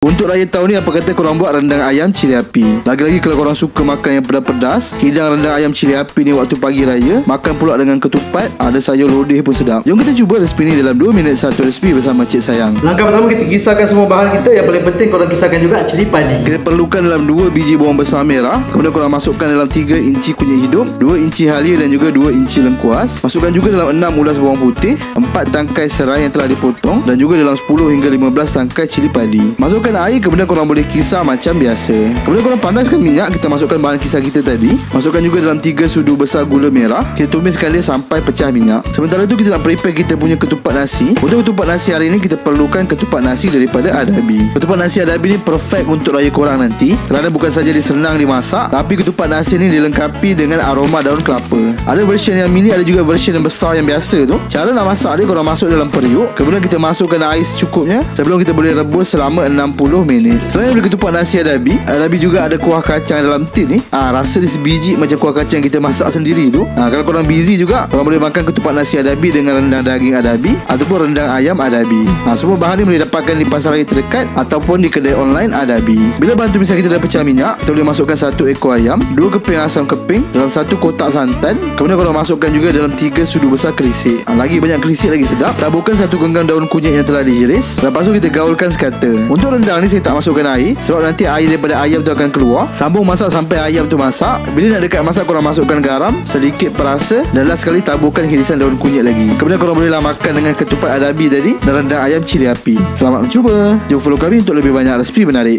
Untuk raya tahun ni, apa kata korang buat rendang ayam cili api? Lagi-lagi kalau korang suka makan yang pedas-pedas, hidang rendang ayam cili api ni waktu pagi raya. Makan pula dengan ketupat, ada sayur lodeh pun sedap. Jom kita cuba resipi ni dalam 2 minit 1 resipi bersama Cik Sayang. Langkah pertama, kita kisarkan semua bahan kita. Yang paling penting korang kisarkan juga cili padi. Kita perlukan dalam 2 biji bawang besar merah. Kemudian korang masukkan dalam 3 inci kunyit hidup, 2 inci halia dan juga 2 inci lengkuas. Masukkan juga dalam 6 ulas bawang putih, 4 tangkai serai yang telah dipotong, dan juga dalam 10 hingga 15 tangkai cili padi. Masukkan air, kemudian korang boleh kisar macam biasa. Kemudian korang panaskan minyak. Kita masukkan bahan kisar kita tadi. Masukkan juga dalam 3 sudu besar gula merah. Kita tumiskan dia sampai pecah minyak. Sementara itu kita nak prepare kita punya ketupat nasi. Untuk ketupat nasi hari ini, kita perlukan ketupat nasi daripada Adabi. Ketupat nasi Adabi ni perfect untuk raya korang nanti, kerana bukan saja dia senang dimasak, tapi ketupat nasi ni dilengkapi dengan aroma daun kelapa. Ada version yang mini, ada juga version yang besar yang biasa tu. Cara nak masak dia, korang masuk dalam periuk. Kemudian kita masukkan air secukupnya sebelum kita boleh rebus selama 60 minit. Selain daripada ketupat nasi Adabi juga ada kuah kacang dalam tin ni. Rasa dia sebiji macam kuah kacang yang kita masak sendiri tu. Kalau korang busy juga, korang boleh makan ketupat nasi Adabi dengan rendang daging Adabi ataupun rendang ayam Adabi. Semua bahan ni boleh dapatkan di pasar raya terdekat ataupun di kedai online Adabi. Bila bahan tumisan kita dah pecah minyak, kita boleh masukkan 1 ekor ayam, 2 keping asam keping, dalam 1 kotak santan. Kemudian korang masukkan juga dalam 3 sudu besar kerisik. Lagi banyak kerisik lagi sedap. Taburkan 1 genggam daun kunyit yang telah diiris. Lepas tu kita gaulkan sekata. Untuk rendang ni saya tak masukkan air, sebab nanti air daripada ayam tu akan keluar. Sambung masak sampai ayam tu masak. Bila nak dekat masak, korang masukkan garam, sedikit perasa, dan last sekali taburkan irisan daun kunyit lagi. Kemudian korang bolehlah makan dengan ketupat Adabi tadi dan rendang ayam cili api. Selamat mencuba. Jom follow kami untuk lebih banyak resipi menarik.